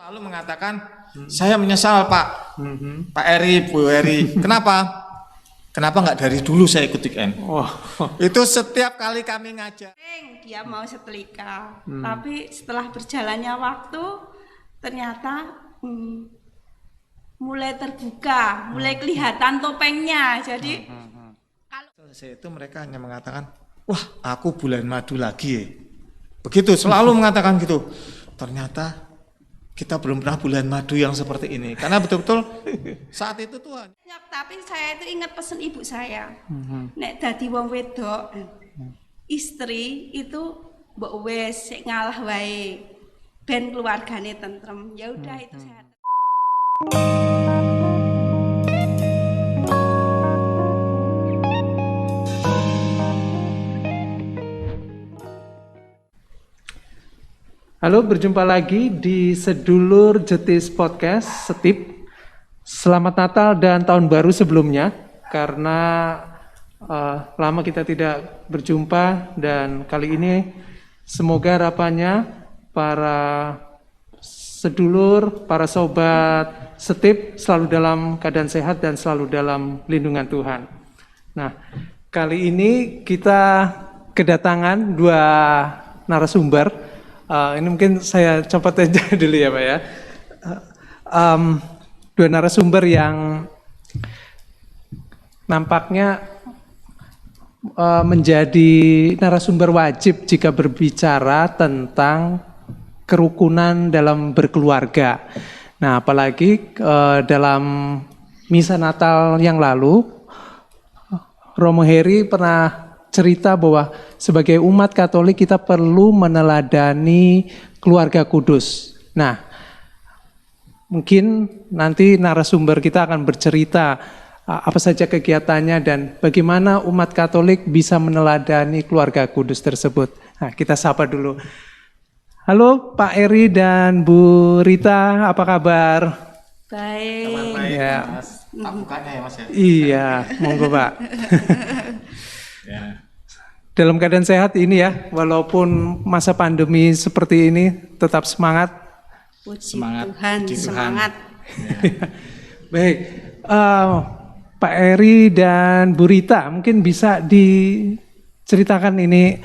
lalu mengatakan, saya menyesal Pak, Pak Eri, Bu Eri. Kenapa? Kenapa nggak dari dulu saya ikut IKN? Itu setiap kali kami ngajak. Dia mau setrika, tapi setelah berjalannya waktu ternyata mulai terbuka, mulai kelihatan topengnya. Jadi kalau selesai itu mereka hanya mengatakan, wah aku bulan madu lagi ya. Begitu selalu mengatakan gitu. Ternyata kita belum pernah bulan madu yang seperti ini. Karena betul-betul saat itu Tuhan. tapi saya itu ingat pesan ibu saya. Nek dadi wong wedok, istri itu mbok wis sik ngalah wae. Ben keluargane tentrem. Ya udah itu saya. Halo, berjumpa lagi di Sedulur Jetis Podcast Setip. Selamat Natal dan Tahun Baru sebelumnya, karena lama kita tidak berjumpa dan kali ini semoga harapannya para sedulur, para sobat Setip selalu dalam keadaan sehat dan selalu dalam lindungan Tuhan. Nah, kali ini kita kedatangan dua narasumber. Ini mungkin saya copot aja dulu ya Pak ya. Dua narasumber yang nampaknya menjadi narasumber wajib jika berbicara tentang kerukunan dalam berkeluarga. Nah, apalagi dalam misa Natal yang lalu, Romo Heri pernah cerita bahwa sebagai umat Katolik kita perlu meneladani keluarga kudus. Nah, mungkin nanti narasumber kita akan bercerita apa saja kegiatannya dan bagaimana umat Katolik bisa meneladani keluarga kudus tersebut. Nah, kita sapa dulu. Halo Pak Eri dan Bu Rita, apa kabar? Baik. Baik, Ya. Mas. Tak bukanya ya Mas ya. Iya, monggo Pak. Ya. Dalam keadaan sehat ini ya, walaupun masa pandemi seperti ini, tetap semangat. Puji Semangat, Tuhan, puji Tuhan. semangat. Baik, Pak Eri dan Bu Rita, mungkin bisa diceritakan ini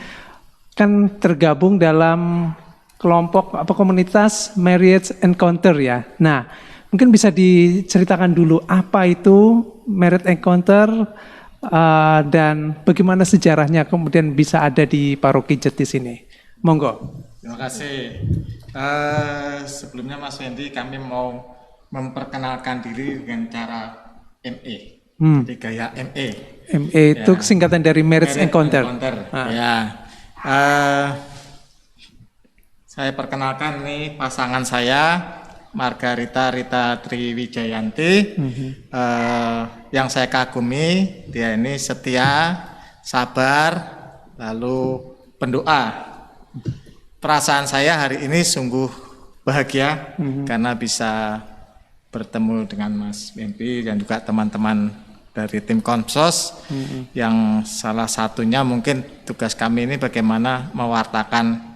kan tergabung dalam kelompok apa komunitas Marriage Encounter ya. Nah, mungkin bisa diceritakan dulu apa itu Marriage Encounter. Dan bagaimana sejarahnya kemudian bisa ada di Paroki Jetis ini. Monggo. Terima kasih. Sebelumnya Mas Wendy, kami mau memperkenalkan diri dengan cara ME. Jadi gaya ME. ME itu Ya. singkatan dari Marriage Encounter. Ya. Saya perkenalkan nih pasangan saya, Margarita Rita Triwijayanti. Yang saya kagumi, dia ini setia, sabar, lalu pendoa. Perasaan saya hari ini sungguh bahagia karena bisa bertemu dengan Mas Wempi dan juga teman-teman dari tim Konsos yang salah satunya mungkin tugas kami ini bagaimana mewartakan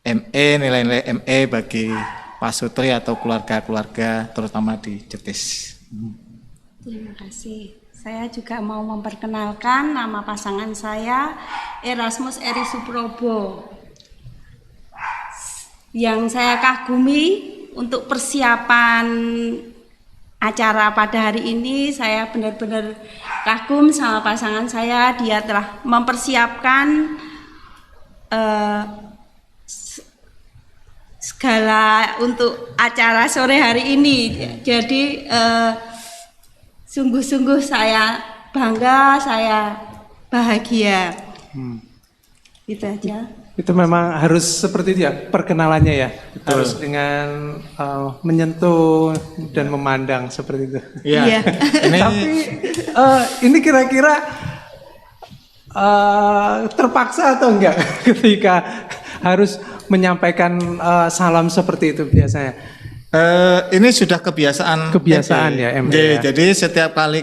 ME, nilai-nilai ME bagi pasutri atau keluarga-keluarga terutama di Jetis. Terima kasih. Saya juga mau memperkenalkan nama pasangan saya, Erasmus Eri Suprobo. Yang saya kagumi untuk persiapan acara pada hari ini, saya benar-benar kagum sama pasangan saya. Dia telah mempersiapkan segala untuk acara sore hari ini. Jadi sungguh-sungguh saya bangga, saya bahagia. Gitu aja. Itu memang harus seperti itu ya perkenalannya ya. Harus dengan menyentuh dan memandang seperti itu. Iya. Tapi ini kira-kira terpaksa atau enggak ketika harus menyampaikan salam seperti itu biasanya? Ini sudah kebiasaan ya ME. Jadi setiap kali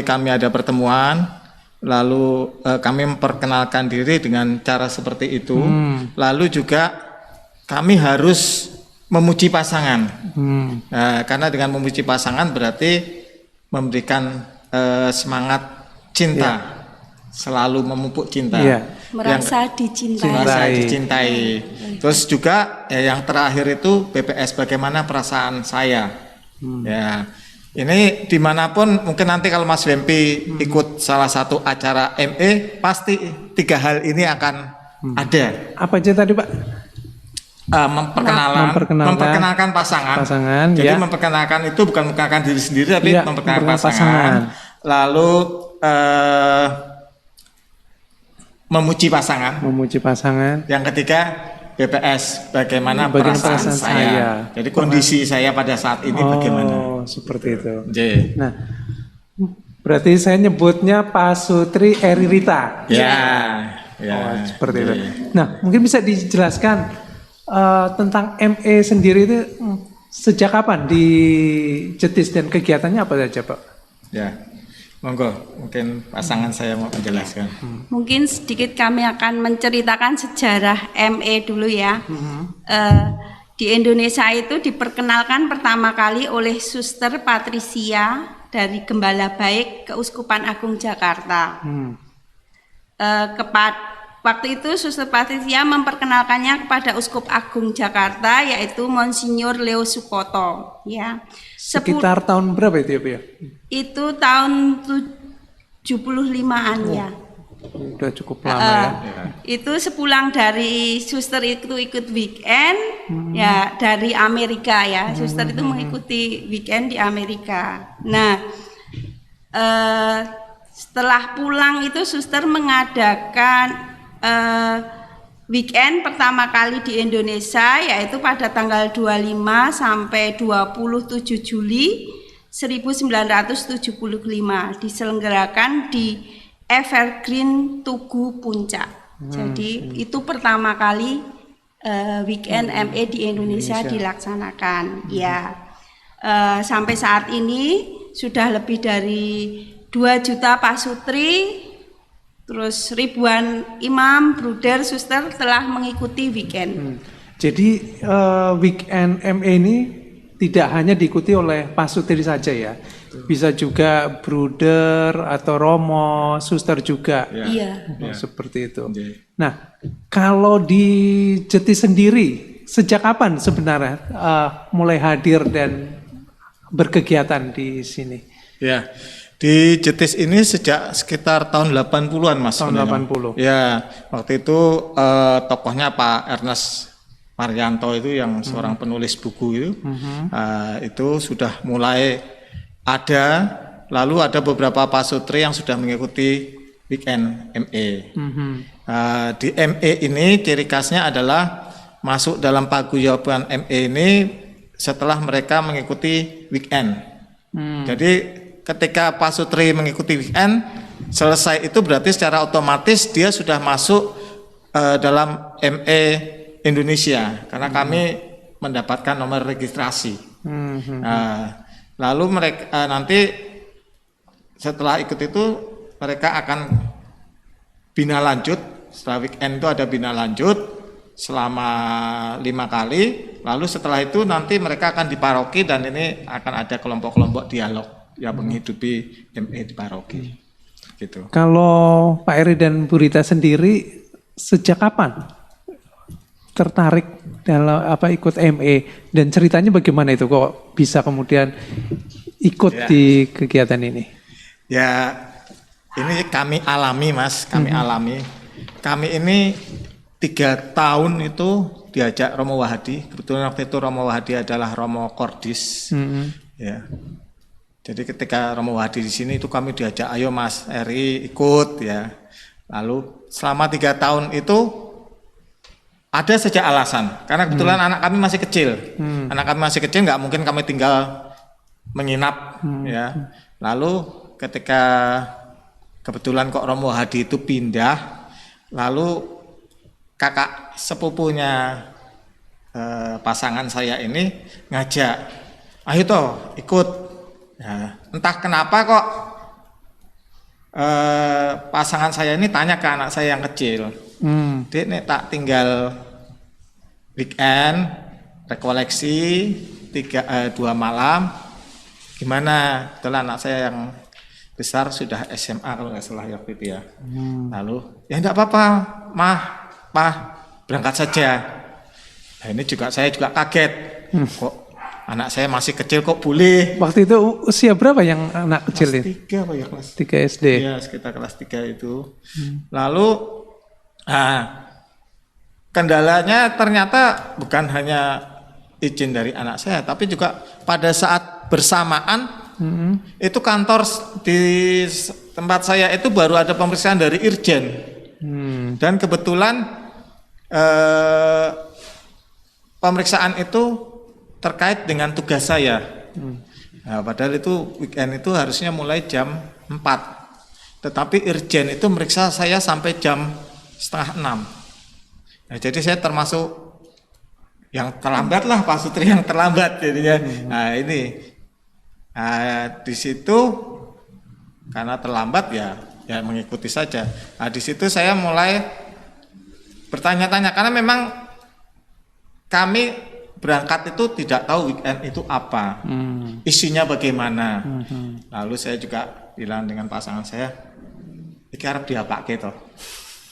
kami ada pertemuan, lalu kami memperkenalkan diri dengan cara seperti itu. Lalu juga kami harus memuji pasangan. Hmm. Nah, karena dengan memuji pasangan berarti memberikan semangat cinta, selalu memupuk cinta. Iya. Merasa dicintai. Merasa dicintai. Terus juga yang terakhir itu BPS, bagaimana perasaan saya. Ya, ini dimanapun mungkin nanti kalau Mas Wempi ikut salah satu acara ME, pasti 3 hal ini akan ada. Apa aja tadi Pak? Memperkenalkan pasangan. Jadi memperkenalkan itu bukan memperkenalkan diri sendiri, tapi memperkenalkan pasangan. Lalu memuji pasangan. Yang ketiga BPS, bagaimana perasaan saya. Jadi kondisi saya pada saat ini bagaimana. Oh, seperti itu. J. Nah, berarti saya nyebutnya Pak Sutri Eririta. Ya. Oh, seperti itu. Nah, mungkin bisa dijelaskan tentang ME sendiri itu sejak kapan di Jetis dan kegiatannya apa saja, Pak? Ya. Monggo, mungkin pasangan saya mau menjelaskan. Mungkin sedikit kami akan menceritakan sejarah ME dulu ya. Di Indonesia itu diperkenalkan pertama kali oleh Suster Patricia dari Gembala Baik Keuskupan Agung Jakarta. Waktu itu Suster Patricia memperkenalkannya kepada Uskup Agung Jakarta, yaitu Monsinyur Leo Sukoto. Ya. Sekitar tahun berapa itu ya, Pak? Ya? Itu tahun 75-an ya. Udah cukup lama ya. Itu sepulang dari suster itu ikut weekend ya dari Amerika ya. Suster itu mengikuti weekend di Amerika. Nah, setelah pulang itu suster mengadakan weekend pertama kali di Indonesia, yaitu pada tanggal 25 sampai 27 Juli 1975 diselenggarakan di Evergreen Tugu Puncak. Jadi itu pertama kali weekend ME di Indonesia dilaksanakan. Ya, sampai saat ini sudah lebih dari 2 juta pasutri, terus ribuan imam, bruder, suster telah mengikuti weekend. Jadi weekend ME ini tidak hanya diikuti oleh pasutri saja ya, bisa juga bruder atau romo, suster juga. Iya. Seperti itu. Nah, kalau di Jeti sendiri, sejak kapan sebenarnya mulai hadir dan berkegiatan di sini? Ya, di Jetis ini sejak sekitar tahun 80-an Mas. Tahun 80. Ya, waktu itu tokohnya Pak Ernest Maryanto itu yang seorang penulis buku itu sudah mulai ada, lalu ada beberapa pasutri yang sudah mengikuti weekend ME. Di ME ini ciri khasnya adalah masuk dalam paguyuban ME ini setelah mereka mengikuti weekend. Jadi ketika pasutri mengikuti weekend selesai itu berarti secara otomatis dia sudah masuk dalam ME Indonesia karena kami mendapatkan nomor registrasi. Lalu mereka nanti setelah ikut itu mereka akan bina lanjut. Setelah weekend itu ada bina lanjut selama 5 kali. Lalu setelah itu nanti mereka akan di paroki dan ini akan ada kelompok-kelompok dialog yang menghidupi ME di paroki. Gitu. Kalau Pak Eri dan Bu Rita sendiri sejak kapan tertarik dalam ikut ME dan ceritanya bagaimana itu kok bisa kemudian ikut di kegiatan ini? Ya, ini kami alami Mas, kami alami. Kami ini 3 tahun itu diajak Romo Wahadi. Kebetulan waktu itu Romo Wahadi adalah Romo Kordis. Ya. Jadi ketika Romo Wahadi di sini itu kami diajak, ayo Mas Eri ikut ya. Lalu selama 3 tahun itu ada saja alasan, karena kebetulan anak kami masih kecil. Anak kami masih kecil, nggak mungkin kami tinggal menginap ya. Lalu ketika kebetulan kok Romo Hadi itu pindah, lalu kakak sepupunya pasangan saya ini ngajak, ayo toh ikut. Ya, entah kenapa kok pasangan saya ini tanya ke anak saya yang kecil, Dek nek tak tinggal weekend, rekoleksi 2 malam. Gimana? Betul anak saya yang besar sudah SMA kalau nggak salah ya waktu itu ya. Lalu ya enggak apa-apa, Pak, berangkat saja. Nah, ini saya juga kaget. Kok anak saya masih kecil kok boleh? Waktu itu usia berapa yang anak kecil itu? Kelas 3 apa ya, kelas 3 SD. Iya, sekitar kelas 3 itu. Lalu kendalanya ternyata bukan hanya izin dari anak saya, tapi juga pada saat bersamaan itu kantor di tempat saya itu baru ada pemeriksaan dari Irjen. Dan kebetulan pemeriksaan itu terkait dengan tugas saya. Nah, padahal itu weekend itu harusnya mulai jam 4. Tetapi Irjen itu meriksa saya sampai jam 5:30. Nah, jadi saya termasuk yang terlambat lah, Pak Sutri yang terlambat jadinya. Nah, ini di situ karena terlambat ya mengikuti saja. Nah, di situ saya mulai bertanya-tanya karena memang kami berangkat itu tidak tahu weekend itu apa, isinya bagaimana. Lalu saya juga bilang dengan pasangan saya, iki arep diapake to.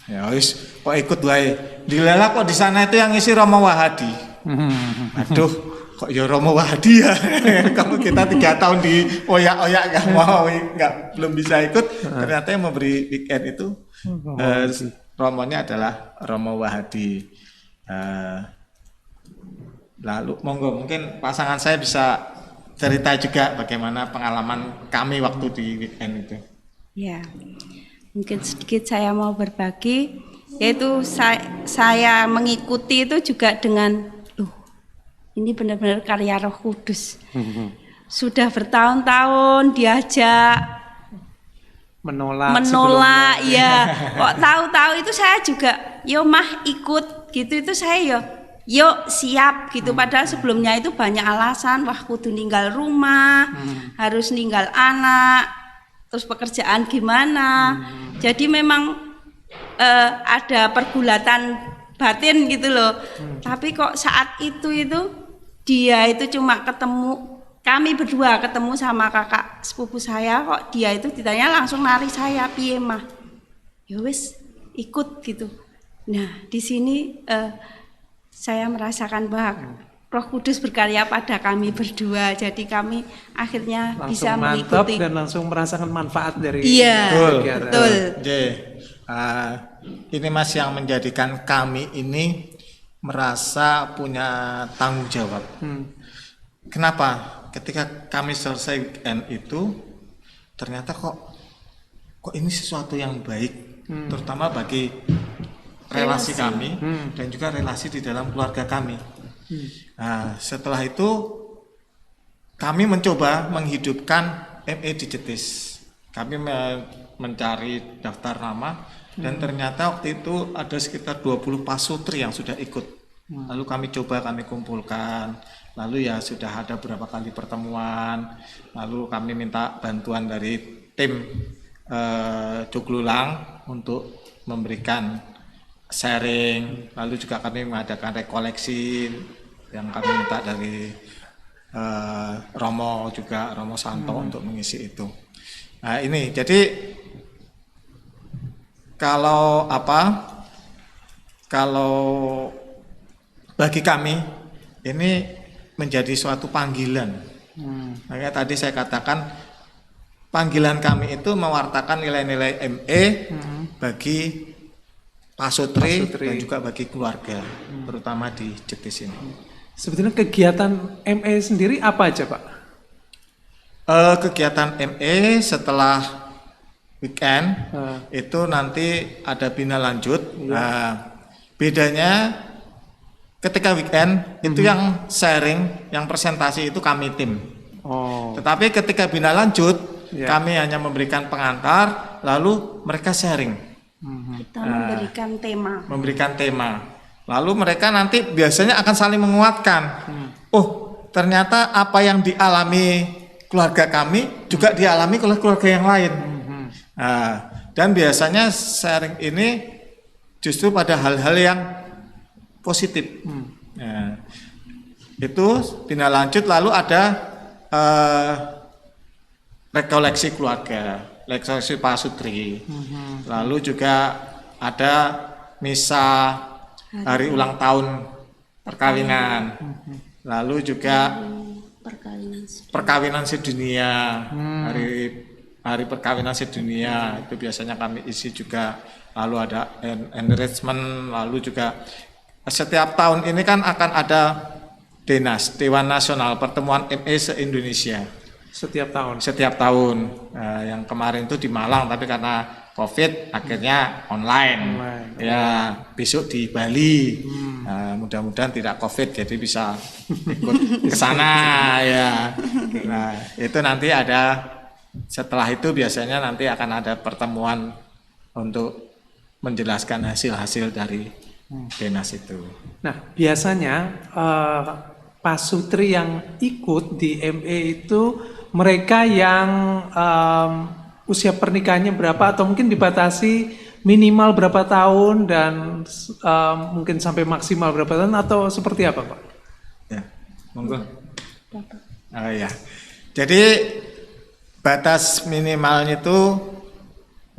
Ya wis kok ikut wae. Dilala kok di sana itu yang isi Romo Wahadi. Aduh, kok ya Romo Wahadi ya. Kalau kita 3 tahun di oyak-oyak belum bisa ikut, ternyata yang memberi weekend itu romonya adalah Romo Wahadi. Lalu monggo mungkin pasangan saya bisa cerita juga bagaimana pengalaman kami waktu di weekend itu. Ya, mungkin sedikit saya mau berbagi, yaitu saya mengikuti itu juga dengan, ini benar-benar karya Roh Kudus. Sudah bertahun-tahun diajak menolak, ya. Kok tahu-tahu itu saya juga, yo mah ikut gitu, itu saya yuk siap gitu. Padahal sebelumnya itu banyak alasan, wah kudu ninggal rumah, harus ninggal anak, terus pekerjaan gimana. Jadi memang ada pergulatan batin gitu loh. Tapi kok saat itu dia itu cuma ketemu, kami berdua ketemu sama kakak sepupu saya, kok dia itu ditanya langsung nari saya, piye mah, ya wis ikut gitu. Nah di sini saya merasakan bahwa Roh Kudus berkarya pada kami berdua, jadi kami akhirnya langsung bisa mantap mengikuti dan langsung merasakan manfaat dari betul. Ini Mas yang menjadikan kami ini merasa punya tanggung jawab. Kenapa? Ketika kami selesai weekend itu ternyata kok ini sesuatu yang baik, terutama bagi relasi kami dan juga relasi di dalam keluarga kami. Nah, setelah itu kami mencoba menghidupkan ME di Jetis. Kami mencari daftar nama dan ternyata waktu itu ada sekitar 20 pasutri yang sudah ikut. Lalu kami kumpulkan. Lalu ya sudah ada beberapa kali pertemuan. Lalu kami minta bantuan dari tim Joglulang untuk memberikan sharing, lalu juga kami mengadakan rekoleksi yang kami minta dari Romo Santo untuk mengisi itu. Nah ini jadi kalau bagi kami ini menjadi suatu panggilan. Makanya tadi saya katakan panggilan kami itu mewartakan nilai-nilai ME bagi pasutri dan juga bagi keluarga, terutama di Jetis ini. Sebetulnya kegiatan ME sendiri apa aja, Pak? Kegiatan ME setelah weekend itu nanti ada bina lanjut. Bedanya ketika weekend itu yang sharing, yang presentasi itu kami tim. Tetapi ketika bina lanjut kami hanya memberikan pengantar, lalu mereka sharing. Kita memberikan tema. Lalu mereka nanti biasanya akan saling menguatkan. Oh, ternyata apa yang dialami keluarga kami juga dialami oleh keluarga yang lain. Dan biasanya sharing ini justru pada hal-hal yang positif. Nah, itu tindak lanjut lalu ada rekoleksi keluarga, rekoleksi pasutri. Lalu juga ada misa hari ulang tahun perkawinan. Lalu juga perkawinan sedunia, hari perkawinan sedunia itu biasanya kami isi juga. Lalu ada enrichment, lalu juga setiap tahun ini kan akan ada Denas, Dewan Nasional Pertemuan ME se-Indonesia. Setiap tahun. Setiap tahun. Yang kemarin itu di Malang, tapi karena COVID akhirnya online. Ya, besok di Bali. Mudah-mudahan tidak COVID, jadi bisa ikut ke sana ya. Nah, itu nanti ada, setelah itu biasanya nanti akan ada pertemuan untuk menjelaskan hasil-hasil dari Denas itu. Nah, biasanya pasutri yang ikut di ME itu mereka yang usia pernikahannya berapa atau mungkin dibatasi minimal berapa tahun dan mungkin sampai maksimal berapa tahun atau seperti apa, Pak? Ya, monggo. Ya. Jadi batas minimalnya itu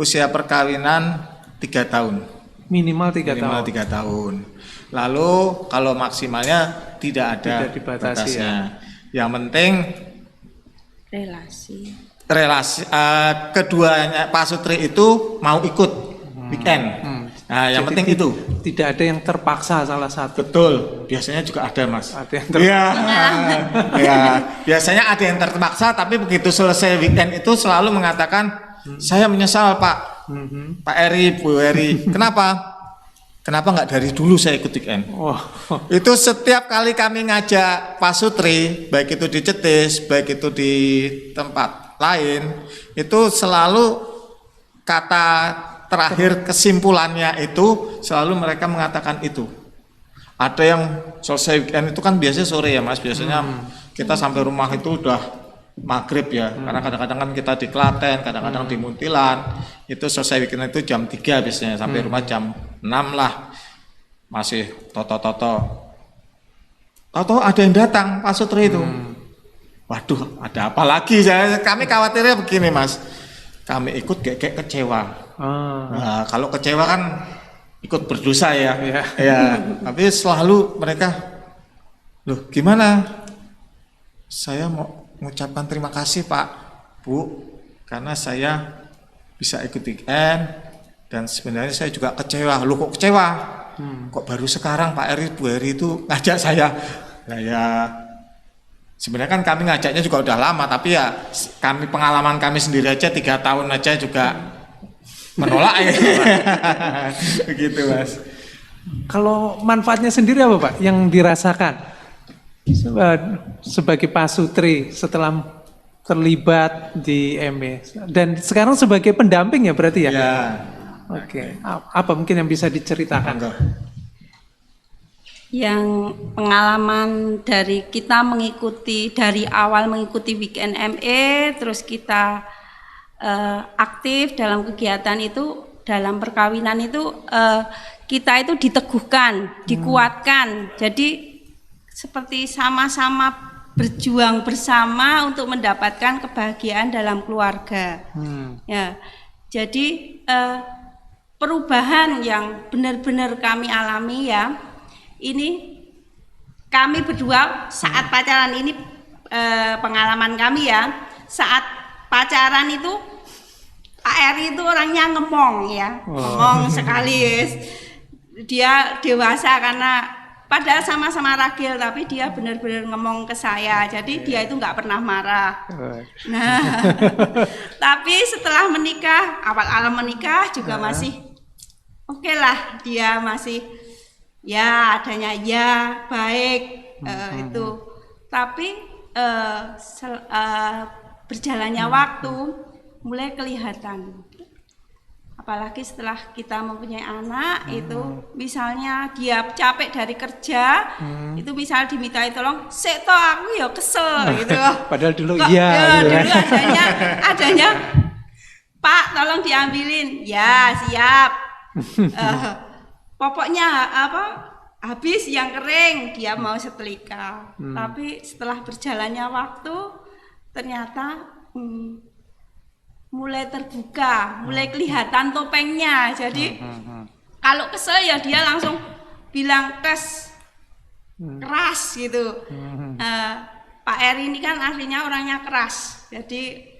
usia perkawinan 3 tahun. Minimal 3 tahun. Minimal 3 tahun. Lalu kalau maksimalnya tidak ada batasnya. Yang penting relasi keduanya pasutri itu mau ikut weekend. Nah, yang jadi penting itu. Tidak ada yang terpaksa salah satu. Betul. Biasanya juga ada, Mas. Ada yang terpaksa. Ya, biasanya ada yang terpaksa, tapi begitu selesai weekend itu selalu mengatakan, saya menyesal, Pak. Pak Eri, Bu Eri. Kenapa? Kenapa nggak dari dulu saya ikut weekend? Itu setiap kali kami ngajak pasutri, baik itu di Cetis, baik itu di tempat lain, itu selalu kata terakhir kesimpulannya itu selalu mereka mengatakan itu. Ada yang selesai weekend itu kan biasanya sore ya, Mas. Biasanya kita sampai rumah itu udah maghrib ya, karena kadang-kadang kan kita di Klaten, kadang-kadang di Muntilan, itu selesai weekend itu jam 3 biasanya, sampai rumah jam 6 lah, masih toto-toto ada yang datang pasutri itu. Waduh, ada apa lagi? Kami khawatirnya begini, Mas, kami ikut kayak kecewa. Nah, kalau kecewa kan ikut berdosa ya. Ya, tapi selalu mereka, loh gimana? Saya mau mengucapkan terima kasih Pak, Bu, karena saya bisa ikut weekend dan sebenarnya saya juga kecewa. Loh kok kecewa? Kok baru sekarang Pak Eri, Bu Eri itu ngajak saya? Nah ya, sebenarnya kan kami ngajaknya juga udah lama, tapi ya pengalaman kami sendiri aja 3 tahun aja juga menolak ya. Begitu, Mas. Kalau manfaatnya sendiri apa, Pak, yang dirasakan sebagai pasutri setelah terlibat di ME dan sekarang sebagai pendamping ya berarti ya? Ya. Oke. Apa mungkin yang bisa diceritakan? Yang pengalaman dari kita mengikuti dari awal mengikuti weekend ME, terus kita aktif dalam kegiatan itu, dalam perkawinan itu kita itu diteguhkan, dikuatkan. Jadi seperti sama-sama berjuang bersama untuk mendapatkan kebahagiaan dalam keluarga. Ya, jadi perubahan yang benar-benar kami alami ya, ini kami berdua saat pacaran ini pengalaman kami ya, saat pacaran itu Pak Eri itu orangnya ngemong ya, ngomong sekali. Dia dewasa karena padahal sama-sama ragil, tapi dia benar-benar ngomong ke saya, jadi dia itu nggak pernah marah. Nah, tapi setelah menikah, awal-awal menikah juga masih oke lah, dia masih ya adanya ya baik itu. Tapi berjalannya waktu mulai kelihatan. Apalagi setelah kita mempunyai anak itu, misalnya dia capek dari kerja, itu misal dimintai tolong, "Sik toh aku ya kesel," gitu. Padahal dulu iya. Dulu adanya, "Pak, tolong diambilin." Ya, siap. Pokoknya habis yang kering dia mau setrika. Tapi setelah berjalannya waktu ternyata mulai terbuka, mulai kelihatan topengnya. Jadi kalau kesel ya dia langsung bilang keras gitu. Pak Eri ini kan aslinya orangnya keras. Jadi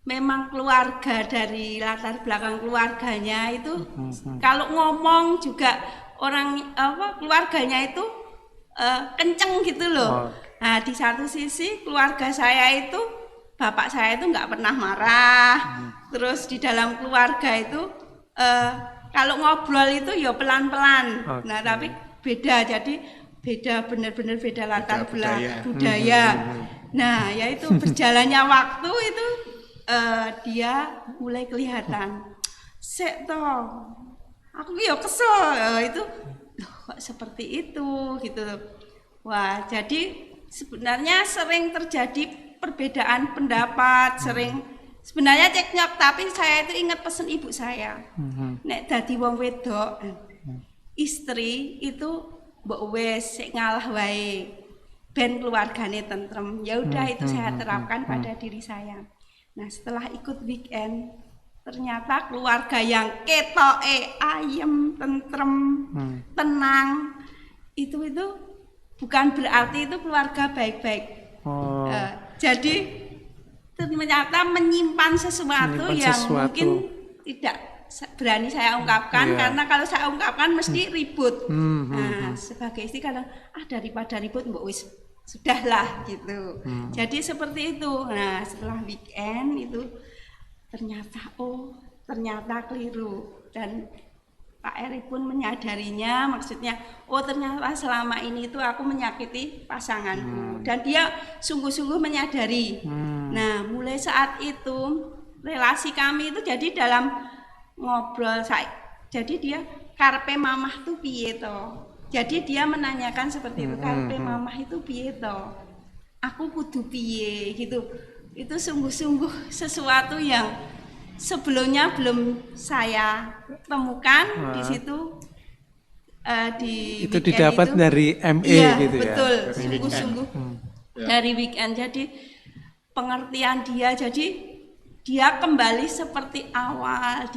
memang keluarga, dari latar belakang keluarganya itu kalau ngomong juga orang keluarganya itu kenceng gitu loh. Nah di satu sisi keluarga saya itu, bapak saya itu nggak pernah marah. Terus di dalam keluarga itu kalau ngobrol itu ya pelan-pelan. Nah tapi beda, jadi beda, benar-benar beda latar belakang budaya. Nah ya itu berjalannya waktu itu dia mulai kelihatan. Sek toh, aku ya kesel itu. Loh, kok seperti itu gitu. Wah, jadi sebenarnya sering terjadi perbedaan pendapat, sering sebenarnya cekcok, tapi saya itu ingat pesan ibu saya. Nek dadi wong wedok, istri itu mbok wis sik ngalah wae. Ben keluargane tentrem. Ya udah itu saya terapkan pada diri saya. Nah setelah ikut weekend ternyata keluarga yang ketoke ayem, tentrem, tenang itu bukan berarti itu keluarga baik-baik. Jadi ternyata menyimpan sesuatu yang mungkin tidak berani saya ungkapkan, karena kalau saya ungkapkan mesti ribut. Nah sebagai istri kadang daripada ribut mbok wis sudahlah gitu. Jadi seperti itu. Nah setelah weekend itu ternyata keliru, dan Pak Eri pun menyadarinya, maksudnya ternyata selama ini itu aku menyakiti pasanganku, dan dia sungguh-sungguh menyadari. Nah mulai saat itu relasi kami itu jadi dalam ngobrol jadi dia karpe mamah tuh piye toh. Jadi dia menanyakan seperti itu, karpe mamah itu piye toh? Aku kudu piye gitu. Itu sungguh-sungguh sesuatu yang sebelumnya belum saya temukan di situ. Itu didapat dari ME gitu ya. Betul, sungguh-sungguh dari weekend. Jadi pengertian dia, jadi dia kembali seperti awal.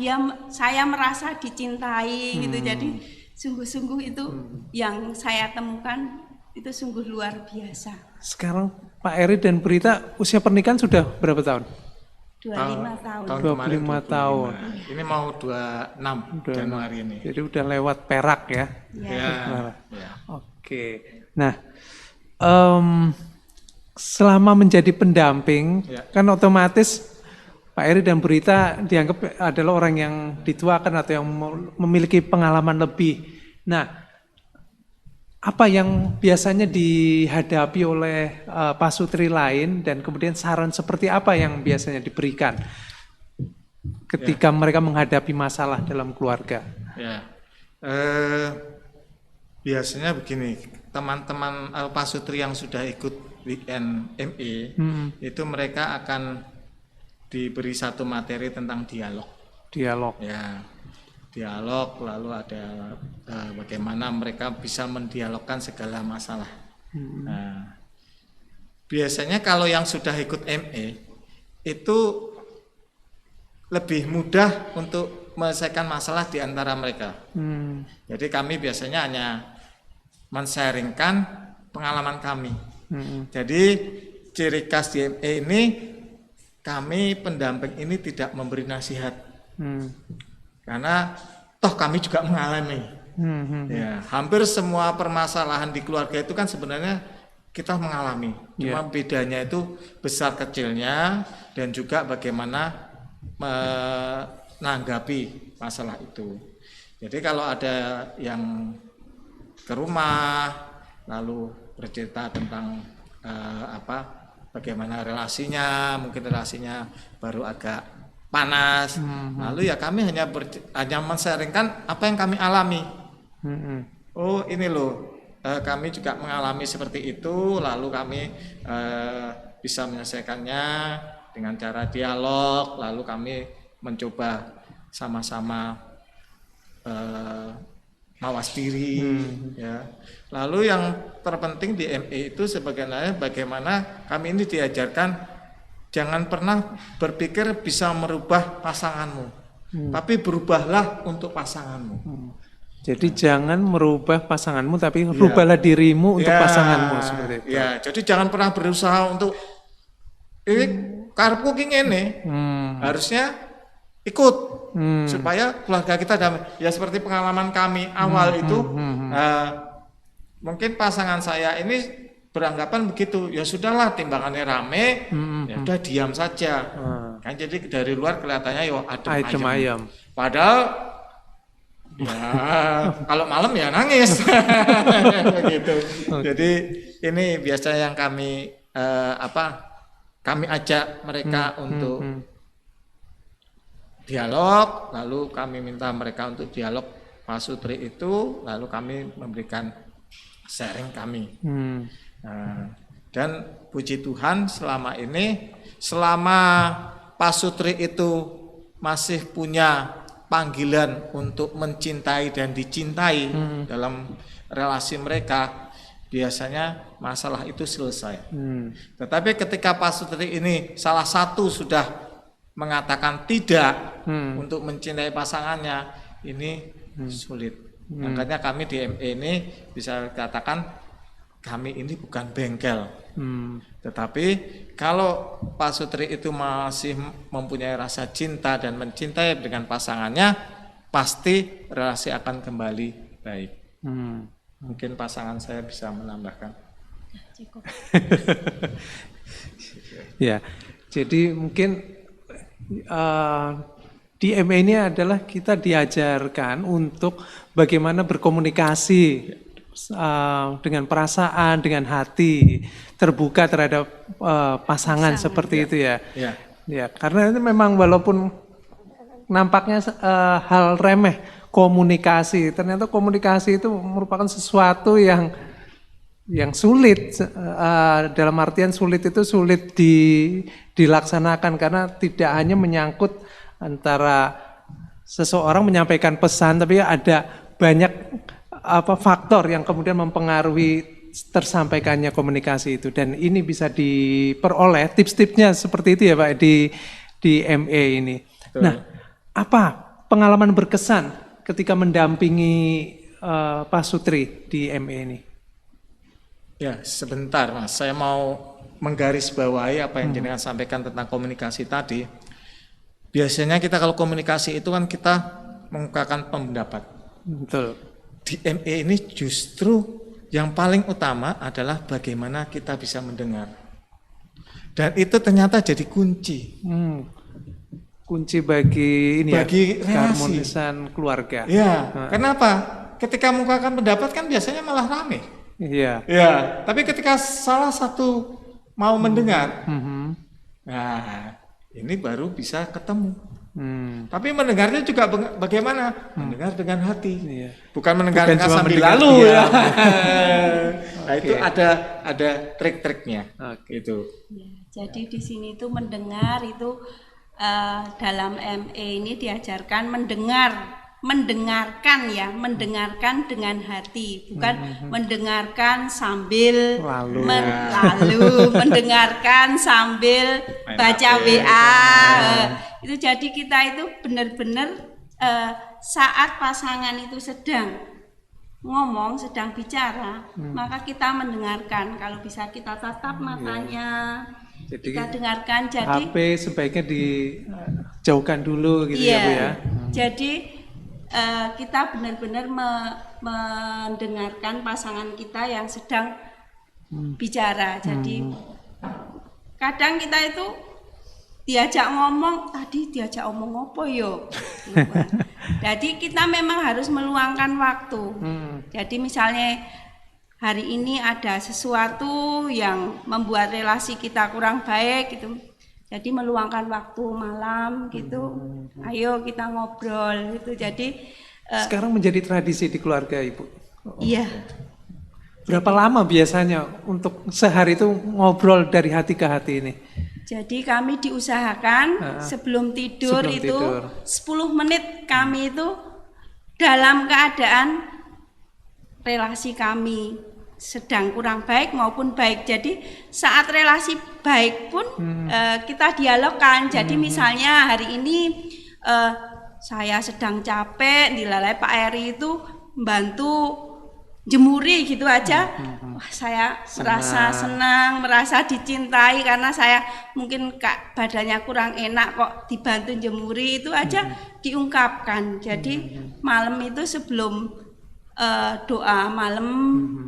Saya merasa dicintai gitu. Jadi sungguh-sungguh itu yang saya temukan itu sungguh luar biasa. Sekarang Pak Eri dan Prita usia pernikahan sudah berapa tahun? 25 tahun. 25 tahun. Ini mau 26 Januari ini. Jadi udah lewat perak ya. Ya. Oke. Nah, selama menjadi pendamping kan otomatis Pak Eri dan Prita dianggap adalah orang yang dituakan atau yang memiliki pengalaman lebih. Nah, apa yang biasanya dihadapi oleh pasutri lain, dan kemudian saran seperti apa yang biasanya diberikan ketika mereka menghadapi masalah dalam keluarga? Ya, biasanya begini, teman-teman pasutri yang sudah ikut weekend ME itu mereka akan diberi satu materi tentang dialog. Ya, dialog, lalu ada bagaimana mereka bisa mendialogkan segala masalah. Nah, biasanya kalau yang sudah ikut ME itu lebih mudah untuk menyelesaikan masalah di antara mereka. Jadi kami biasanya hanya men-sharingkan pengalaman kami. Jadi ciri khas di ME ini, kami pendamping ini tidak memberi nasihat, karena toh kami juga mengalami. Ya, hampir semua permasalahan di keluarga itu kan sebenarnya kita mengalami, cuma bedanya itu besar kecilnya dan juga bagaimana menanggapi masalah itu. Jadi kalau ada yang ke rumah lalu bercerita tentang bagaimana relasinya, mungkin relasinya baru agak panas, lalu ya kami hanya men-sharingkan apa yang kami alami. Oh ini loh, kami juga mengalami seperti itu, lalu kami bisa menyelesaikannya dengan cara dialog, lalu kami mencoba sama-sama mawas diri, ya. Lalu yang terpenting di ME itu sebagaimana bagaimana kami ini diajarkan jangan pernah berpikir bisa merubah pasanganmu, tapi berubahlah untuk pasanganmu. Jadi jangan merubah pasanganmu, tapi rubahlah dirimu untuk pasanganmu seperti itu. Ya, jadi jangan pernah berusaha untuk ini karepku ki ngene. Harusnya ikut supaya keluarga kita damai. Ya seperti pengalaman kami awal itu, mungkin pasangan saya ini beranggapan begitu. Ya sudahlah, timbangannya rame, ya udah diam saja. Kan jadi dari luar kelihatannya yo adem ayem. Padahal ya kalau malam ya nangis. Begitu. Jadi ini biasa yang kami kami ajak mereka untuk dialog, lalu kami minta mereka untuk dialog pasutri itu, lalu kami memberikan sharing kami. Dan puji Tuhan selama ini, selama pasutri itu masih punya panggilan untuk mencintai dan dicintai dalam relasi mereka, biasanya masalah itu selesai. Tetapi ketika pasutri ini salah satu sudah mengatakan tidak untuk mencintai pasangannya, ini sulit. Makanya kami di ME ini bisa katakan kami ini bukan bengkel. Tetapi kalau pasutri itu masih mempunyai rasa cinta dan mencintai dengan pasangannya, pasti relasi akan kembali baik. Mungkin pasangan saya bisa menambahkan. Cukup. Ya, jadi mungkin di ME ini adalah kita diajarkan untuk bagaimana berkomunikasi dengan perasaan, dengan hati, terbuka terhadap pasangan seperti itu ya. Ya, karena itu memang walaupun nampaknya hal remeh, komunikasi, ternyata komunikasi itu merupakan sesuatu yang sulit, dalam artian sulit itu sulit dilaksanakan karena tidak hanya menyangkut antara seseorang menyampaikan pesan, tapi ada banyak faktor yang kemudian mempengaruhi tersampaikannya komunikasi itu, dan ini bisa diperoleh tips-tipsnya seperti itu ya Pak di ME ini. Betul. Nah, apa pengalaman berkesan ketika mendampingi pasutri di ME ini? Ya, sebentar Mas, saya mau menggarisbawahi apa yang jenengan sampaikan tentang komunikasi tadi. Biasanya kita kalau komunikasi itu kan kita mengungkapkan pendapat. Betul. Di ME ini justru yang paling utama adalah bagaimana kita bisa mendengar. Dan itu ternyata jadi kunci. Kunci bagi ini bagi keharmonisan keluarga. Ya, kenapa? Ketika mengungkapkan pendapat kan biasanya malah rame. Iya. Ya, tapi ketika salah satu mau mendengar, nah ini baru bisa ketemu. Tapi mendengarnya juga bagaimana? Mendengar dengan hati, bukan mendengarkan sambil lalu ya. Nah itu ada trik-triknya. Gitu. Ya, jadi di sini itu mendengar itu dalam ME ini diajarkan mendengarkan mendengarkan dengan hati, bukan mendengarkan sambil lalu mendengarkan sambil baca WA. Itu jadi kita itu benar-benar saat pasangan itu sedang ngomong, sedang bicara, maka kita mendengarkan. Kalau bisa kita tatap matanya, jadi kita dengarkan. Jadi HP sebaiknya dijauhkan dulu gitu ya Bu ya. Jadi kita benar-benar mendengarkan pasangan kita yang sedang bicara. Jadi kadang kita itu diajak ngomong, tadi diajak ngomong apa yo? Jadi kita memang harus meluangkan waktu. Jadi misalnya hari ini ada sesuatu yang membuat relasi kita kurang baik gitu. Jadi meluangkan waktu malam gitu, ayo kita ngobrol gitu. Jadi sekarang menjadi tradisi di keluarga Ibu. Iya. Berapa lama biasanya untuk sehari itu ngobrol dari hati ke hati ini? Jadi kami diusahakan sebelum tidur 10 menit kami itu dalam keadaan relasi kami sedang kurang baik maupun baik. Jadi saat relasi baik pun kita dialogkan. Jadi misalnya hari ini saya sedang capek, dilalai Pak Eri itu membantu jemuri gitu aja. Wah, saya merasa senang, merasa dicintai karena saya mungkin badannya kurang enak kok dibantu jemuri, itu aja diungkapkan. Jadi malam itu sebelum doa malam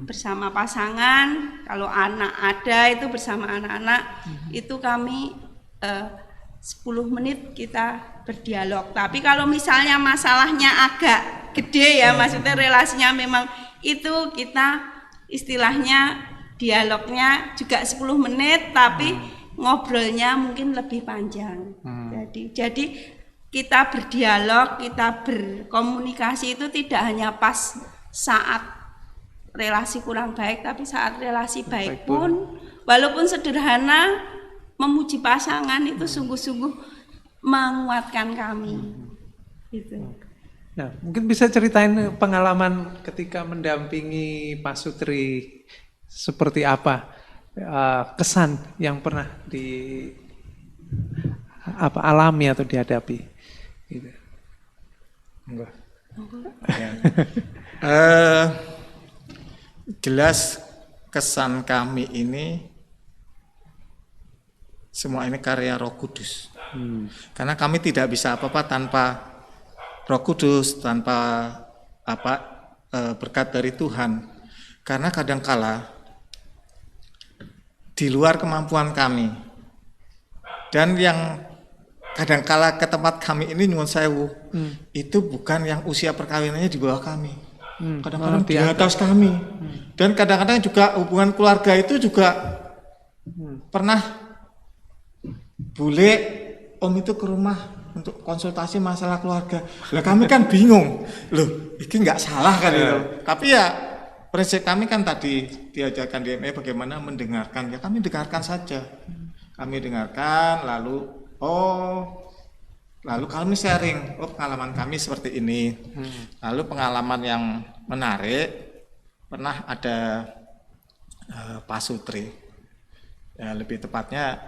bersama pasangan, kalau anak ada itu bersama anak-anak, itu kami 10 menit kita berdialog. Tapi kalau misalnya masalahnya agak gede ya, maksudnya relasinya memang itu, kita istilahnya dialognya juga 10 menit tapi ngobrolnya mungkin lebih panjang. Jadi kita berdialog, kita berkomunikasi itu tidak hanya pas saat relasi kurang baik, tapi saat relasi baik pun walaupun sederhana, memuji pasangan itu sungguh-sungguh menguatkan kami. Gitu. Nah, mungkin bisa ceritain pengalaman ketika mendampingi Pak Sutri, seperti apa kesan yang pernah alami atau dihadapi. Gitu. Enggak. Ya. Jelas kesan kami ini semua ini karya Roh Kudus. Karena kami tidak bisa apa-apa tanpa Roh Kudus, tanpa berkat dari Tuhan. Karena kadangkala di luar kemampuan kami, dan yang kadangkala ke tempat kami ini nyuwun sewu, itu bukan yang usia perkawinannya di bawah kami, kadang-kadang di atas kami. Dan kadang-kadang juga hubungan keluarga itu juga pernah bule om itu ke rumah untuk konsultasi masalah keluarga. Lah kami kan bingung, loh ini nggak salah kan itu. Tapi ya prinsip kami kan tadi diajarkan di ME bagaimana mendengarkan. Ya kami dengarkan saja. Kami dengarkan lalu kami sharing, pengalaman kami seperti ini. Lalu pengalaman yang menarik pernah ada Pak Sutri. Ya lebih tepatnya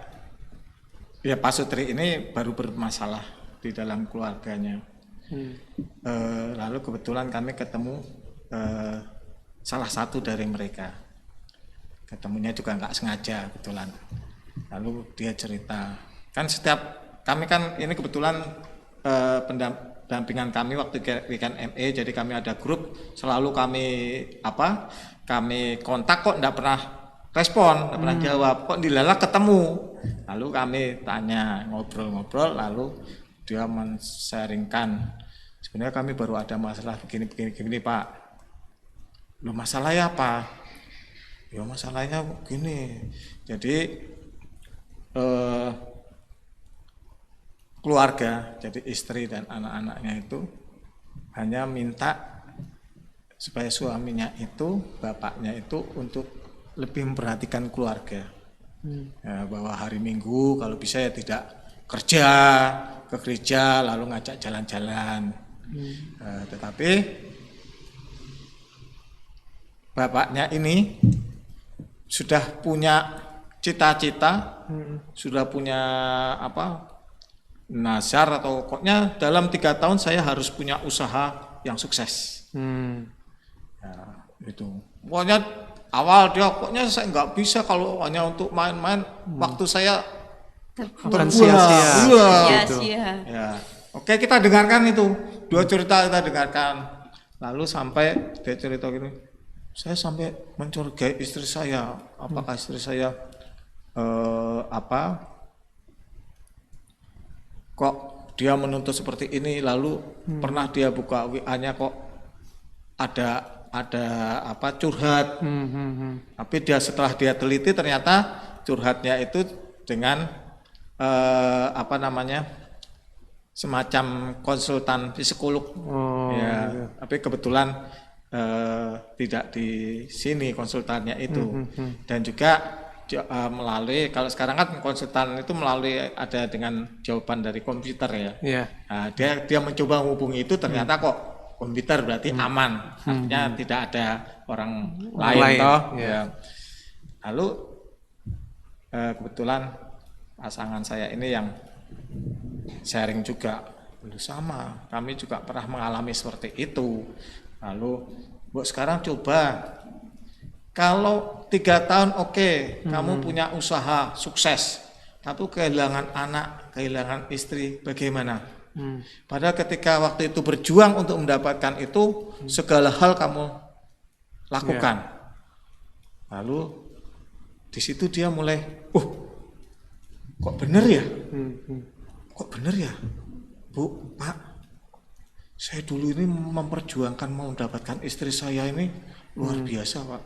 ya Pak Sutri ini baru bermasalah di dalam keluarganya. Lalu kebetulan kami ketemu salah satu dari mereka. Ketemunya juga nggak sengaja kebetulan. Lalu dia cerita, kan setiap kami kan ini kebetulan pendampingan kami waktu weekend ME, jadi kami ada grup, selalu kami kontak kok enggak pernah respon, enggak pernah jawab, kok dilala ketemu. Lalu kami tanya, ngobrol-ngobrol, lalu dia men-sharingkan, sebenarnya kami baru ada masalah begini Pak. Loh masalahnya apa? Ya masalahnya begini, jadi keluarga, jadi istri dan anak-anaknya itu hanya minta supaya suaminya itu, bapaknya itu untuk lebih memperhatikan keluarga. Ya, bahwa hari Minggu kalau bisa ya tidak kerja, ke gereja lalu ngajak jalan-jalan. Tetapi bapaknya ini sudah punya cita-cita, sudah punya nazar atau pokoknya dalam 3 tahun saya harus punya usaha yang sukses. Ya, itu. Pokoknya awal dia pokoknya saya nggak bisa kalau hanya untuk main-main, waktu saya terbuang sia-sia. Ya. Oke, kita dengarkan itu. 2 cerita kita dengarkan. Lalu sampai dia cerita gini, saya sampai mencurigai istri saya. Apakah istri saya kok dia menuntut seperti ini, lalu pernah dia buka WA-nya kok ada curhat. Tapi setelah dia teliti ternyata curhatnya itu dengan semacam konsultan psikolog. Tapi kebetulan tidak di sini konsultannya itu. Dan juga melalui, kalau sekarang kan konsultan itu melalui ada dengan jawaban dari komputer ya. Nah, dia mencoba menghubungi itu, ternyata kok komputer berarti aman, artinya tidak ada orang Lain, lain toh. ya. Ya. Lalu kebetulan pasangan saya ini yang sharing juga, sama kami juga pernah mengalami seperti itu. Lalu Bu sekarang coba, kalau 3 tahun oke, kamu punya usaha sukses, tapi kehilangan anak, kehilangan istri, bagaimana? Padahal ketika waktu itu berjuang untuk mendapatkan itu, segala hal kamu lakukan. Lalu di situ dia mulai, kok bener ya? Kok bener ya? Bu, Pak, saya dulu ini memperjuangkan mau mendapatkan istri saya ini luar biasa, Pak.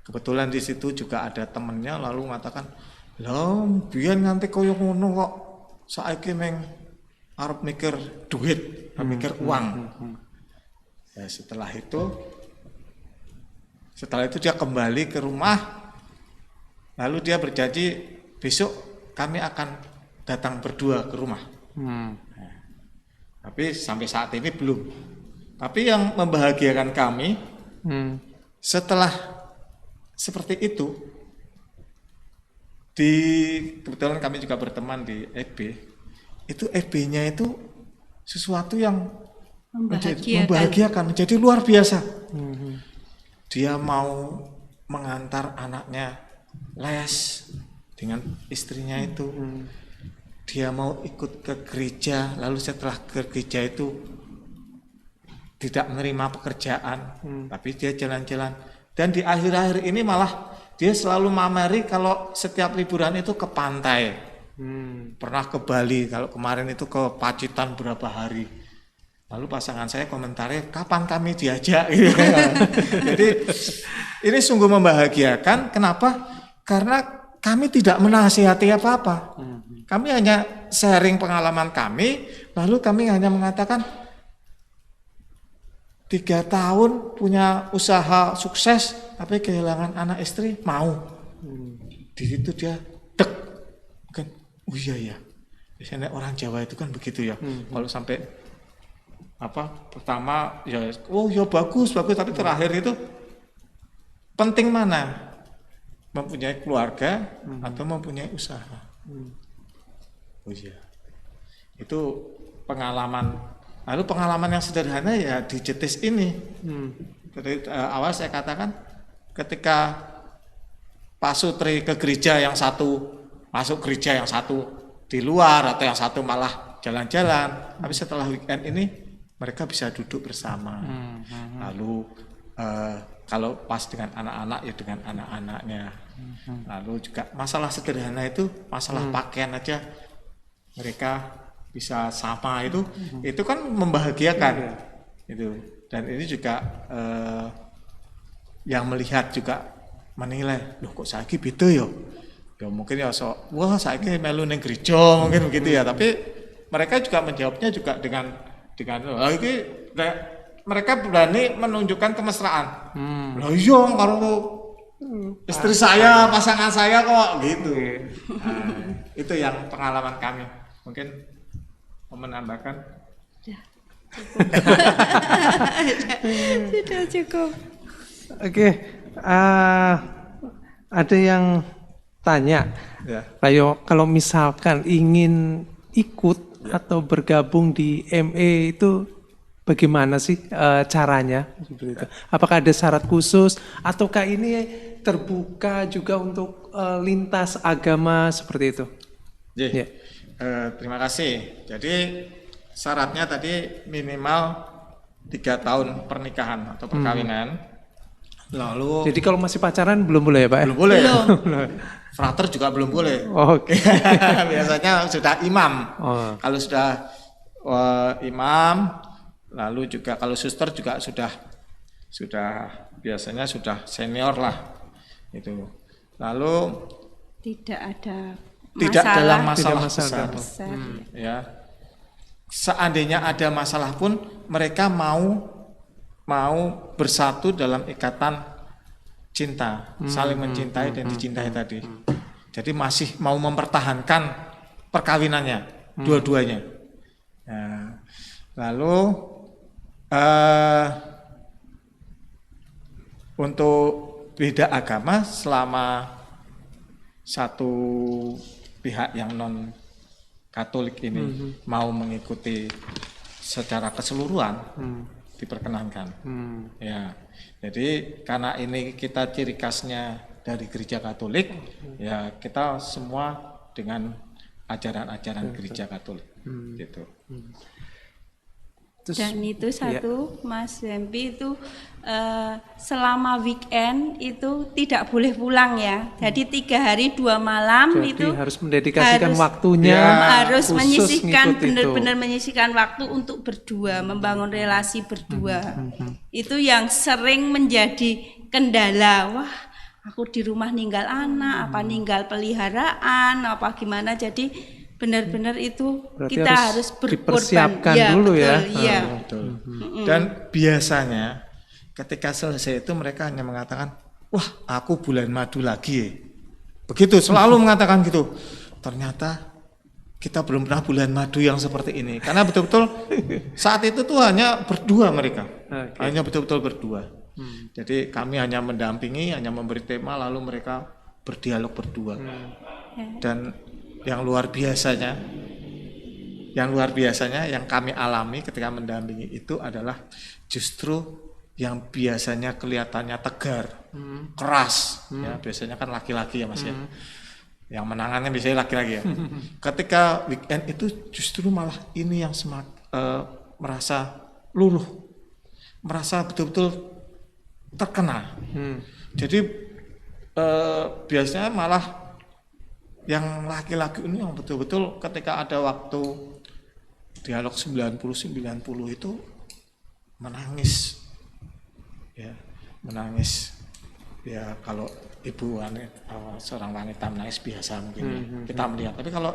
Kebetulan di situ juga ada temennya lalu mengatakan, "Lah, biyen nganti koyo ngono kok. Saiki meng arep mikir duit, mikir uang." Ya, setelah itu dia kembali ke rumah. Lalu dia berjanji, "Besok kami akan datang berdua ke rumah." Tapi sampai saat ini belum. Tapi yang membahagiakan kami, setelah seperti itu, kebetulan kami juga berteman di FB, itu FB-nya itu sesuatu yang membahagiakan, menjadi luar biasa. Dia mau mengantar anaknya les dengan istrinya itu. Dia mau ikut ke gereja, lalu setelah ke gereja itu tidak menerima pekerjaan, tapi dia jalan-jalan. Dan di akhir-akhir ini malah dia selalu mameri kalau setiap liburan itu ke pantai. Pernah ke Bali, kalau kemarin itu ke Pacitan berapa hari. Lalu pasangan saya komentarnya, "Kapan kami diajak?" Jadi ini sungguh membahagiakan. Kenapa? Karena kami tidak menasihati apa-apa. Kami hanya sharing pengalaman kami, lalu kami hanya mengatakan 3 tahun punya usaha sukses, tapi kehilangan anak istri, mau. Di situ dia kan, oh iya ya. Biasanya orang Jawa itu kan begitu ya. Kalau sampai pertama ya, ya bagus, tapi terakhir itu penting mana? Mempunyai keluarga atau mempunyai usaha. Oh iya. Itu pengalaman. Lalu pengalaman yang sederhana ya di Jetis ini. Dari awal saya katakan, ketika Pak Sutri ke gereja, yang satu masuk gereja, yang satu di luar, atau yang satu malah jalan-jalan. Tapi setelah weekend ini mereka bisa duduk bersama. Lalu kalau pas dengan anak-anak ya dengan anak-anaknya. Lalu juga masalah sederhana itu, masalah pakaian aja mereka bisa sama, itu kan membahagiakan. Itu. Dan ini juga yang melihat juga menilai, loh kok saiki beda ya? Ya mungkin ya wah saiki melu ning gereja mungkin begitu ya, tapi mereka juga menjawabnya juga dengan ini mereka berani menunjukkan kemesraan. Lah iya karo istri saya, pasangan saya kok gitu. Itu yang pengalaman kami. Mungkin menambahkan. Sudah cukup. Oke, ada yang tanya, kalau misalkan ingin ikut atau bergabung di ME itu bagaimana sih caranya? Apakah ada syarat khusus ataukah ini terbuka juga untuk lintas agama seperti itu? Yeah. Terima kasih. Jadi syaratnya tadi minimal 3 tahun pernikahan atau perkawinan. Lalu. Jadi kalau masih pacaran belum boleh ya Pak? Belum boleh. Frater juga belum boleh. Oke. Biasanya sudah imam. Kalau sudah imam, lalu juga kalau suster juga sudah biasanya sudah senior lah. Itu. Lalu tidak dalam masalah besar. Ya. Seandainya ada masalah pun mereka mau bersatu dalam ikatan cinta, saling mencintai dan dicintai tadi. Jadi masih mau mempertahankan perkawinannya dua-duanya. Nah, Lalu eh, untuk beda agama selama satu pihak yang non Katolik ini mau mengikuti secara keseluruhan diperkenankan. Ya, jadi karena ini kita ciri khasnya dari gereja Katolik, ya kita semua dengan ajaran-ajaran gereja Katolik, gitu. Terus, Dan itu satu, Mas Wempi itu selama weekend itu tidak boleh pulang ya. Jadi 3 hari 2 malam jadi itu harus mendedikasikan harus- waktunya, harus khusus menyisihkan ngikut itu. benar-benar menyisihkan waktu untuk berdua, membangun relasi berdua. Itu yang sering menjadi kendala. Wah, aku di rumah ninggal anak, apa ninggal peliharaan, apa gimana. Jadi benar-benar itu Berarti kita harus harus berkorban. dipersiapkan dulu ya. betul, iya. Betul. Dan biasanya ketika selesai itu mereka hanya mengatakan, wah aku bulan madu lagi ya. Begitu, selalu mengatakan gitu. Ternyata kita belum pernah bulan madu yang seperti ini. Karena betul-betul saat itu tuh hanya berdua mereka. Oke. Hanya betul-betul berdua. Jadi kami hanya mendampingi, hanya memberi tema, lalu mereka berdialog berdua. Dan yang luar biasanya yang kami alami ketika mendampingi itu adalah justru yang biasanya kelihatannya tegar, keras, ya biasanya kan laki-laki ya Mas ya, yang menangannya biasanya laki-laki ya. Ketika weekend itu justru malah ini yang merasa luluh, merasa betul-betul terkena. Jadi biasanya malah yang laki-laki ini yang betul-betul ketika ada waktu dialog 90 itu menangis. Ya, menangis. Ya kalau ibu seorang wanita menangis biasa mungkin ya, kita melihat. Tapi kalau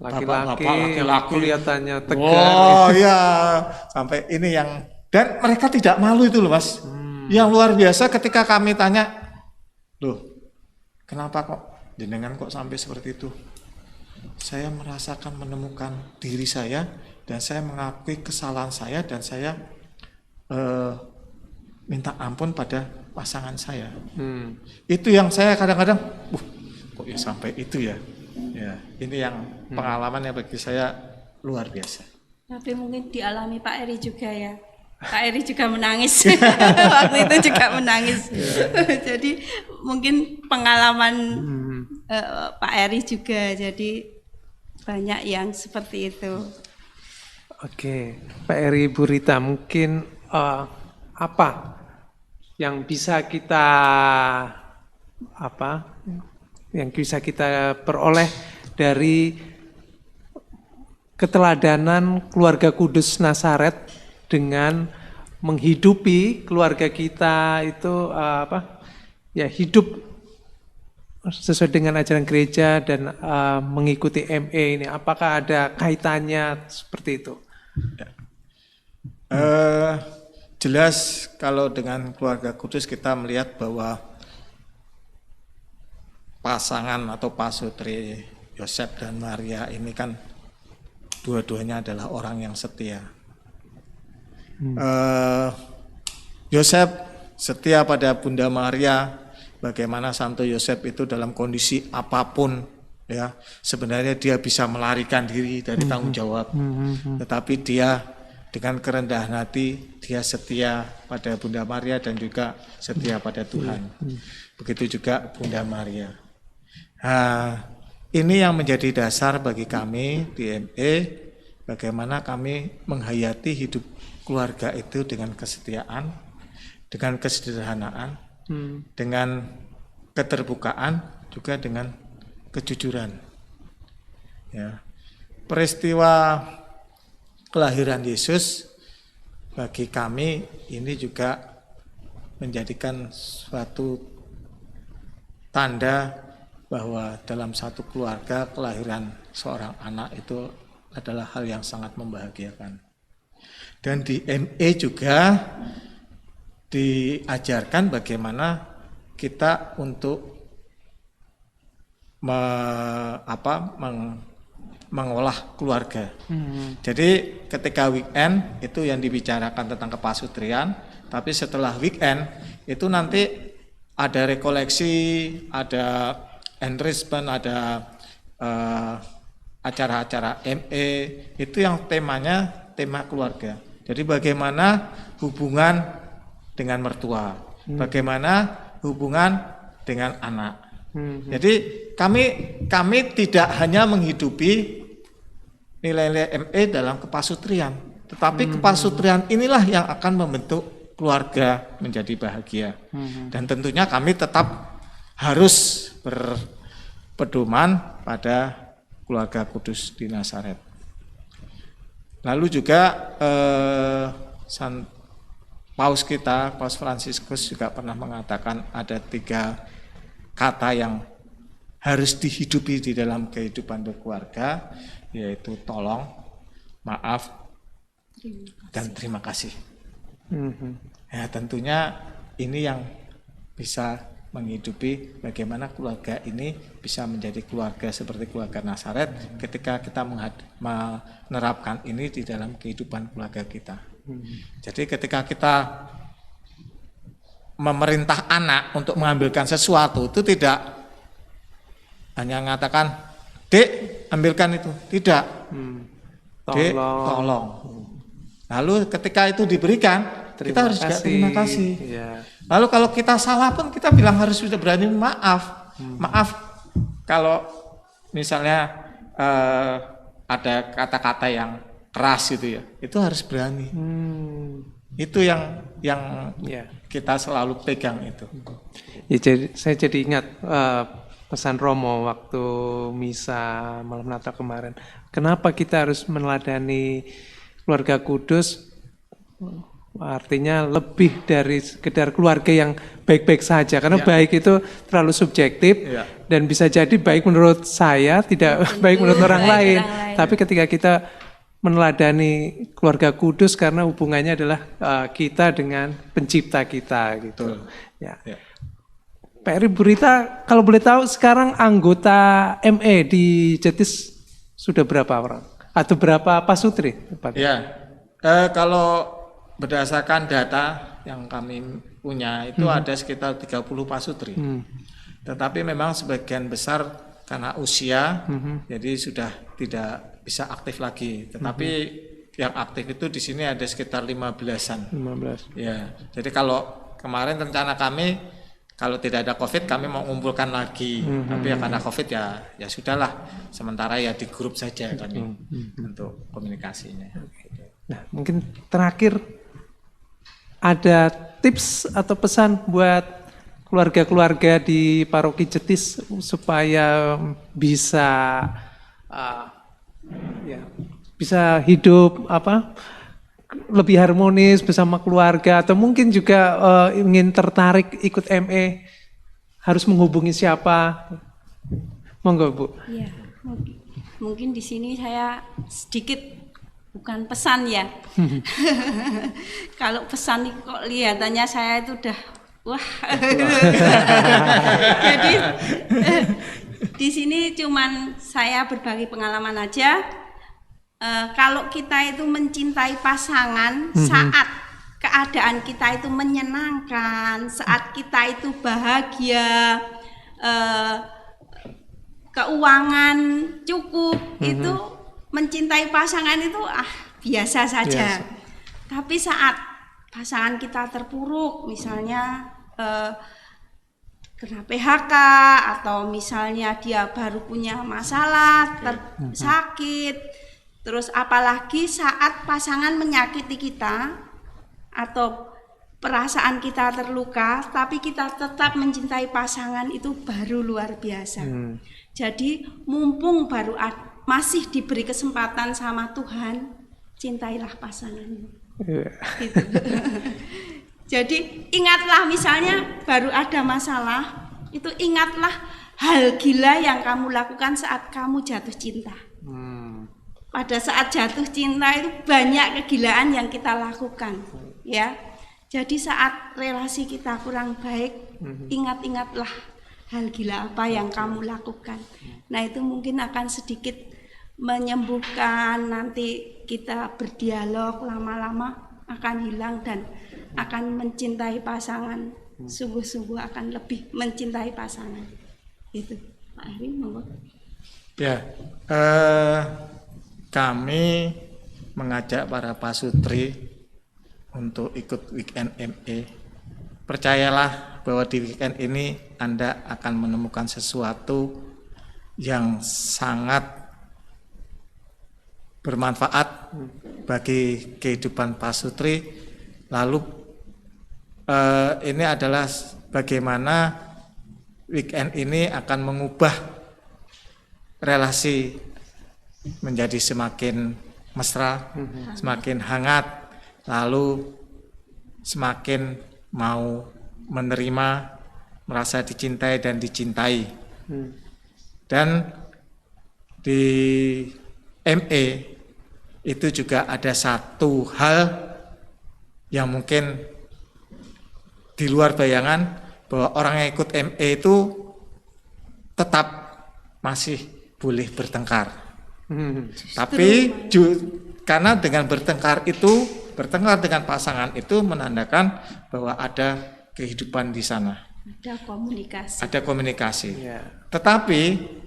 Laki-laki kelihatannya tegar. oh ya, sampai ini yang dan mereka tidak malu itu loh Mas. Yang luar biasa ketika kami tanya, loh, kenapa kok jenengan kok sampai seperti itu? Saya merasakan menemukan diri saya dan saya mengakui kesalahan saya dan saya minta ampun pada pasangan saya. Itu yang saya kadang-kadang, kok ya sampai itu ya. Ya, ini yang pengalaman yang bagi saya luar biasa. Tapi mungkin dialami Pak Eri juga ya. Pak Eri juga menangis. Waktu itu juga menangis. Jadi mungkin pengalaman Pak Eri juga. Jadi banyak yang seperti itu. Oke, Pak Eri, Bu Rita, mungkin apa yang bisa kita peroleh dari keteladanan keluarga Kudus Nazaret dengan menghidupi keluarga kita itu hidup sesuai dengan ajaran gereja dan mengikuti ME ini. Apakah ada kaitannya seperti itu? Jelas kalau dengan keluarga kudus kita melihat bahwa pasangan atau pasutri Yosef dan Maria ini kan dua-duanya adalah orang yang setia. Yosef setia pada Bunda Maria, bagaimana Santo Yosef itu dalam kondisi apapun ya, sebenarnya dia bisa melarikan diri dari tanggung jawab, tetapi dia dengan kerendahan hati dia setia pada Bunda Maria dan juga setia pada Tuhan. Begitu juga Bunda Maria. Ini yang menjadi dasar bagi kami di ME, bagaimana kami menghayati hidup keluarga itu dengan kesetiaan, dengan kesederhanaan, dengan keterbukaan, juga dengan kejujuran. Ya. Peristiwa kelahiran Yesus bagi kami ini juga menjadikan suatu tanda bahwa dalam satu keluarga kelahiran seorang anak itu adalah hal yang sangat membahagiakan. Dan di ME juga diajarkan bagaimana kita untuk mengolah keluarga. Jadi ketika weekend itu yang dibicarakan tentang kepasutrian, tapi setelah weekend itu nanti ada rekoleksi, ada enrichment, ada acara-acara ME, itu yang temanya tema keluarga. Jadi bagaimana hubungan dengan mertua, bagaimana hubungan dengan anak. Jadi kami tidak hanya menghidupi nilai-nilai ME dalam kepasutrian, tetapi kepasutrian inilah yang akan membentuk keluarga menjadi bahagia. Dan tentunya kami tetap harus berpedoman pada keluarga kudus di Nazaret. Lalu juga Paus kita, Paus Fransiskus juga pernah mengatakan ada 3 kata yang harus dihidupi di dalam kehidupan berkeluarga, yaitu tolong, maaf, dan terima kasih. Ya, tentunya ini yang bisa menghidupi bagaimana keluarga ini bisa menjadi keluarga seperti keluarga Nazaret ketika kita menerapkan ini di dalam kehidupan keluarga kita. Jadi ketika kita memerintah anak untuk mengambilkan sesuatu itu tidak hanya mengatakan, "Dek, ambilkan itu." Tidak. "Dek, tolong." Lalu ketika itu diberikan, kita harus juga terima kasih. Ya. Lalu kalau kita salah pun kita bilang harus sudah berani maaf. Maaf kalau misalnya ada kata-kata yang keras gitu ya, itu harus berani. Itu yang kita selalu pegang itu. Ya, saya jadi ingat pesan Romo waktu misa malam Natal kemarin. Kenapa kita harus meneladani keluarga kudus? Artinya lebih dari sekedar keluarga yang baik-baik saja, karena baik itu terlalu subjektif dan bisa jadi baik menurut saya, tidak baik menurut orang lain. Tapi ketika kita meneladani keluarga kudus karena hubungannya adalah kita dengan pencipta kita gitu. Ya. Pak Eri Burita, kalau boleh tahu sekarang anggota ME di Jetis sudah berapa orang? Atau berapa pasutri? Ya, kalau berdasarkan data yang kami punya itu ada sekitar 30 pasutri. Tetapi memang sebagian besar karena usia jadi sudah tidak bisa aktif lagi. Tetapi yang aktif itu di sini ada sekitar 15-an. 15. Ya. Jadi kalau kemarin rencana kami kalau tidak ada Covid kami mau mengumpulkan lagi. Tapi ya karena Covid ya sudahlah. Sementara ya di grup saja kami untuk komunikasinya. Nah, mungkin terakhir ada tips atau pesan buat keluarga-keluarga di Paroki Jetis supaya bisa bisa hidup lebih harmonis bersama keluarga, atau mungkin juga ingin tertarik ikut ME, harus menghubungi siapa? Monggo, Bu. Ya, mungkin di sini saya sedikit bukan pesan ya. Kalau pesan kok lihatannya saya itu udah wah. Jadi di sini cuman saya berbagi pengalaman aja. Kalau kita itu mencintai pasangan saat keadaan kita itu menyenangkan, saat kita itu bahagia, keuangan cukup, itu mencintai pasangan itu biasa saja. Tapi saat pasangan kita terpuruk, misalnya kena PHK atau misalnya dia baru punya masalah, sakit, terus apalagi saat pasangan menyakiti kita atau perasaan kita terluka, tapi kita tetap mencintai pasangan, itu baru luar biasa. Jadi mumpung baru masih diberi kesempatan sama Tuhan, cintailah pasanganmu. Gitu. Jadi ingatlah, misalnya baru ada masalah, itu ingatlah hal gila yang kamu lakukan saat kamu jatuh cinta. Pada saat jatuh cinta itu banyak kegilaan yang kita lakukan, ya. Jadi saat relasi kita kurang baik, ingat-ingatlah hal gila apa yang kamu lakukan. Nah, itu mungkin akan sedikit menyembuhkan, nanti kita berdialog lama-lama akan hilang dan akan mencintai pasangan, sungguh-sungguh akan lebih mencintai pasangan. Itu Pak Heri, monggo. Ya, kami mengajak para pasutri untuk ikut weekend ME. Percayalah bahwa di weekend ini Anda akan menemukan sesuatu yang sangat bermanfaat bagi kehidupan pasutri. Lalu ini adalah bagaimana weekend ini akan mengubah relasi menjadi semakin mesra, semakin hangat, lalu semakin mau menerima, merasa dicintai dan dicintai. Dan di ME itu juga ada satu hal yang mungkin di luar bayangan, bahwa orang yang ikut ME itu tetap masih boleh bertengkar. Tapi karena dengan bertengkar dengan pasangan itu menandakan bahwa ada kehidupan di sana. Ada komunikasi. Yeah. Tetapi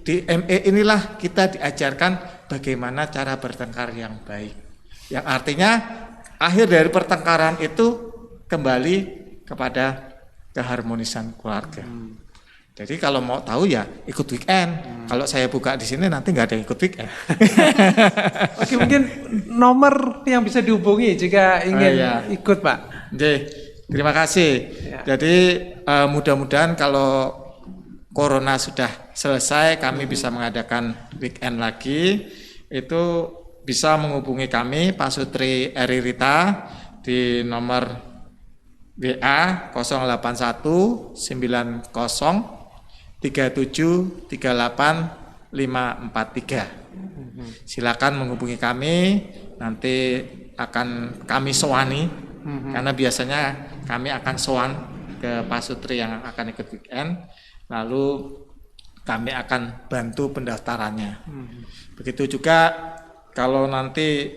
di ME inilah kita diajarkan bagaimana cara bertengkar yang baik. Yang artinya akhir dari pertengkaran itu kembali kepada keharmonisan keluarga. Jadi kalau mau tahu ya ikut weekend. Kalau saya buka di sini nanti nggak ada yang ikut weekend. Oke, mungkin nomor yang bisa dihubungi jika ingin ikut, Pak. Oke, terima kasih. Ya. Jadi mudah-mudahan kalau corona sudah selesai, kami bisa mengadakan weekend lagi. Itu bisa menghubungi kami Pasutri Eri Rita di nomor WA 081 90 37 38 543. Silakan menghubungi kami, nanti akan kami sowani, karena biasanya kami akan sowan ke pasutri yang akan ikut weekend, lalu kami akan bantu pendaftarannya. Begitu juga kalau nanti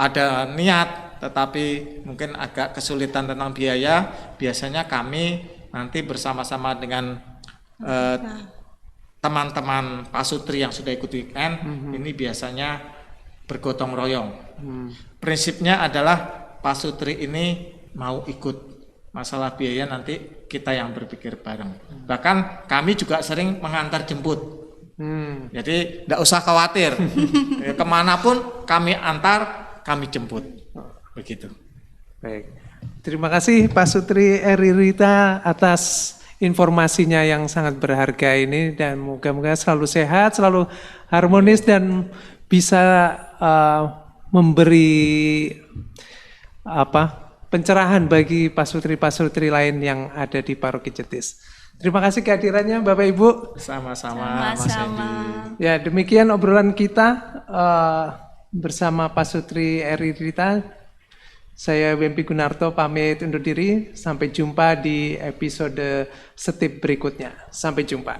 ada niat tetapi mungkin agak kesulitan tentang biaya, biasanya kami nanti bersama-sama dengan teman-teman pasutri yang sudah ikut weekend, ini biasanya bergotong royong. Prinsipnya adalah pasutri ini mau ikut, masalah biaya nanti kita yang berpikir bareng. Bahkan kami juga sering mengantar jemput. Jadi tidak usah khawatir, kemanapun kami antar, kami jemput, begitu. Baik, terima kasih Pasutri Eri Rita atas informasinya yang sangat berharga ini, dan moga-moga selalu sehat, selalu harmonis, dan bisa memberi pencerahan bagi pasutri-pasutri lain yang ada di Paroki Jetis. Terima kasih kehadirannya Bapak Ibu. Sama-sama Mas Hendy. Ya, demikian obrolan kita bersama Pasutri Eri Rita. Saya Wempi Gunarto pamit undur diri. Sampai jumpa di episode setip berikutnya. Sampai jumpa.